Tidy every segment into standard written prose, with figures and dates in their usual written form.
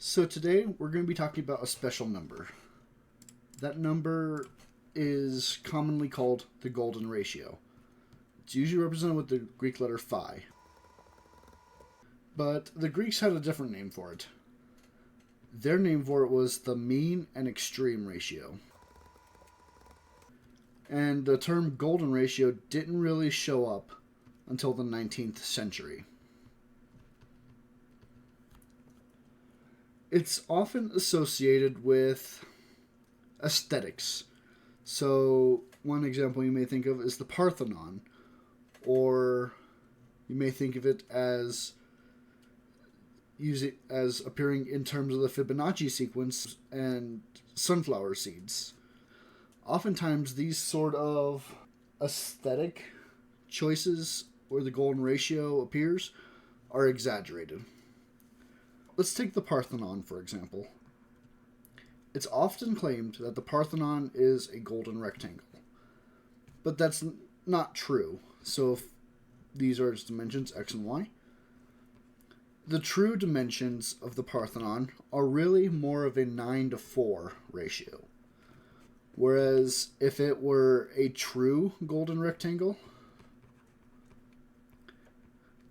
So today we're going to be talking about a special number. That number is commonly called the golden ratio. It's usually represented with the Greek letter phi. But the Greeks had a different name for it. Their name for it was the mean and extreme ratio. And the term golden ratio didn't really show up until the 19th century. It's often associated with aesthetics. So one example you may think of is the Parthenon, or you may think of it as appearing in terms of the Fibonacci sequence and sunflower seeds. Oftentimes these sort of aesthetic choices where the golden ratio appears are exaggerated. Let's take the Parthenon, for example. It's often claimed that the Parthenon is a golden rectangle, but that's not true. So if these are its dimensions, x and y, the true dimensions of the Parthenon are really more of a 9:4 ratio. Whereas if it were a true golden rectangle,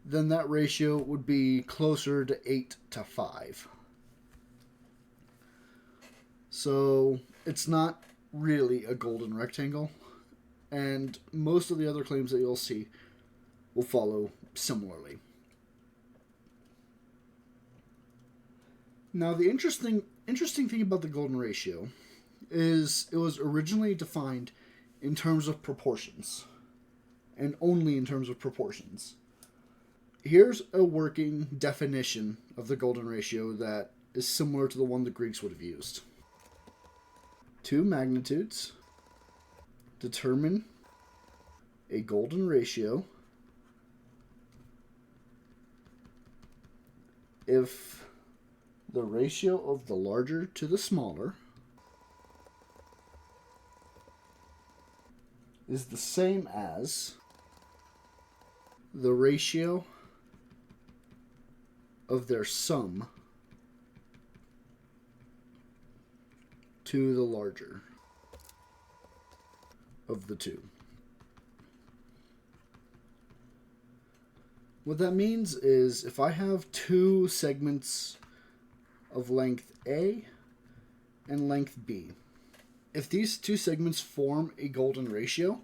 then that ratio would be closer to 8:5. So it's not really a golden rectangle, and most of the other claims that you'll see will follow similarly. Now, the interesting thing about the golden ratio is it was originally defined in terms of proportions, and only in terms of proportions. Here's a working definition of the golden ratio that is similar to the one the Greeks would have used. Two magnitudes determine a golden ratio if the ratio of the larger to the smaller is the same as the ratio of their sum to the larger of the two. What that means is if I have two segments of length A and length B, if these two segments form a golden ratio,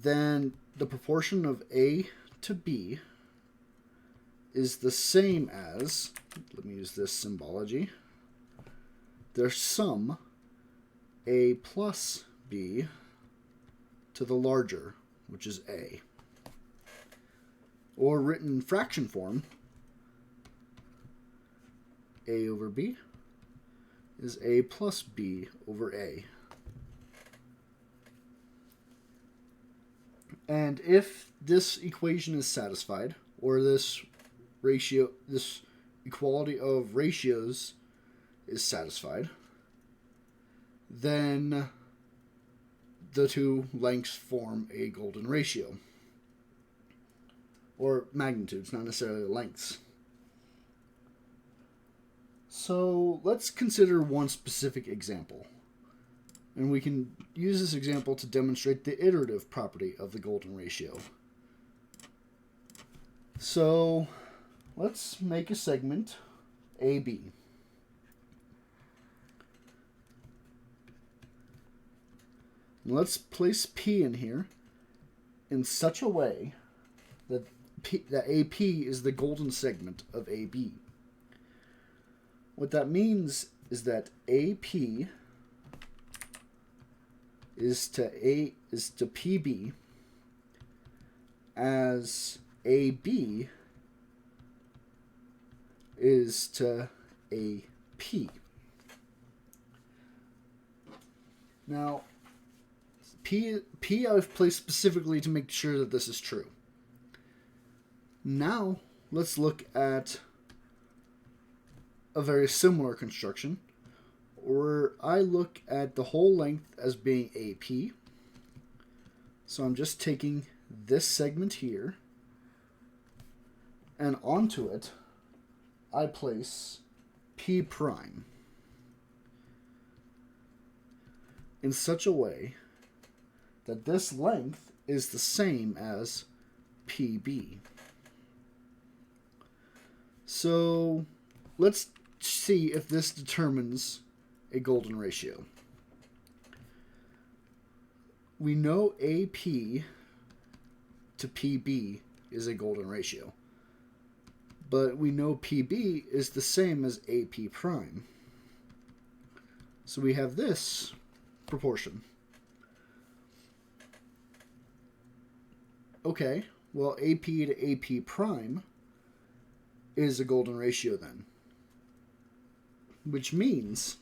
then the proportion of A to B is the same as, let me use this symbology, their sum, A plus B, to the larger, which is A. Or written in fraction form, A over B is A plus B over A. And if this equation is satisfied, or this equality of ratios is satisfied, then the two lengths form a golden ratio. Or magnitudes, not necessarily lengths. So let's consider one specific example. And we can use this example to demonstrate the iterative property of the golden ratio. So let's make a segment AB. And let's place P in here in such a way that AP is the golden segment of AB. What that means is that AP is to PB as AB is to AP. Now, P I've placed specifically to make sure that this is true. Now, let's look at a very similar construction where I look at the whole length as being AP. So I'm just taking this segment here, and onto it I place P prime in such a way that this length is the same as PB. So let's see if this determines a golden ratio. We know AP to PB is a golden ratio, but we know PB is the same as AP prime. So we have this proportion. Okay, well, AP to AP prime is a golden ratio then, which means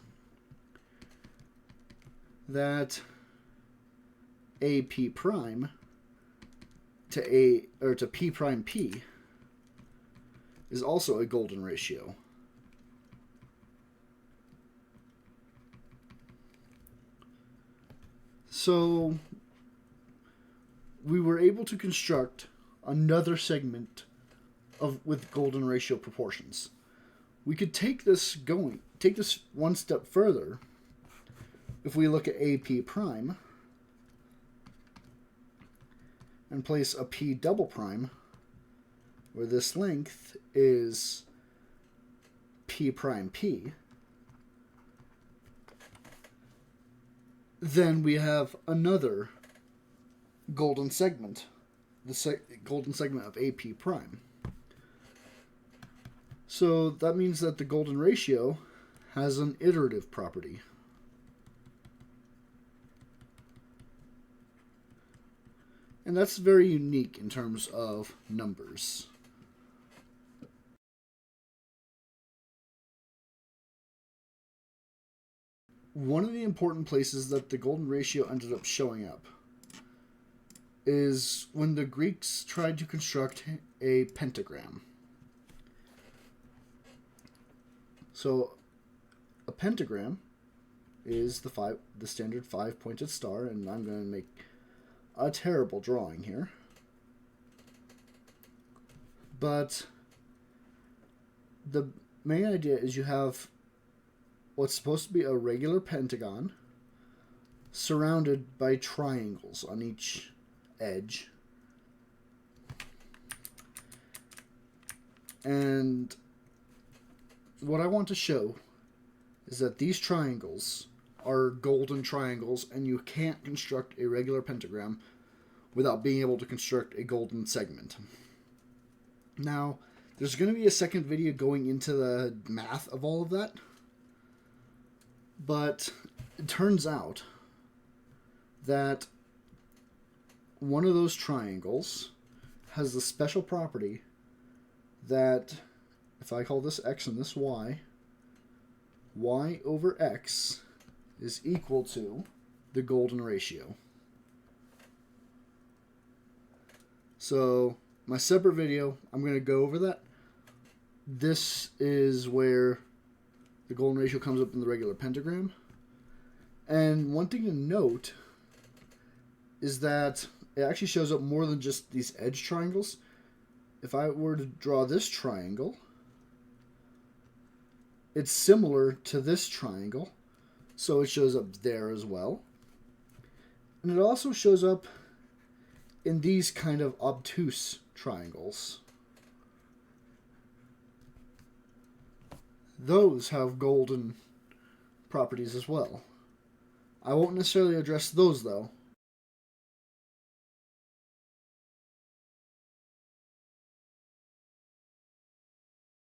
that AP prime to P prime P is also a golden ratio. So we were able to construct another segment with golden ratio proportions. We could take this one step further if we look at AP prime and place a P double prime where this length is P prime P. Then we have another golden segment, the golden segment of AP prime. So that means that the golden ratio has an iterative property. And that's very unique in terms of numbers. One of the important places that the golden ratio ended up showing up is when the Greeks tried to construct a pentagram. So a pentagram is the standard 5-pointed star, and I'm going to make a terrible drawing here. But the main idea is you have what's supposed to be a regular pentagon surrounded by triangles on each edge. And what I want to show is that these triangles are golden triangles, and you can't construct a regular pentagram without being able to construct a golden segment. Now, there's going to be a second video going into the math of all of that, but it turns out that one of those triangles has the special property that if I call this X and this Y over X is equal to the golden ratio. So my separate video, I'm going to go over that. This is where the golden ratio comes up in the regular pentagram. And one thing to note is that it actually shows up more than just these edge triangles. If I were to draw this triangle, it's similar to this triangle, so it shows up there as well. And it also shows up in these kind of obtuse triangles. Those have golden properties as well. I won't necessarily address those though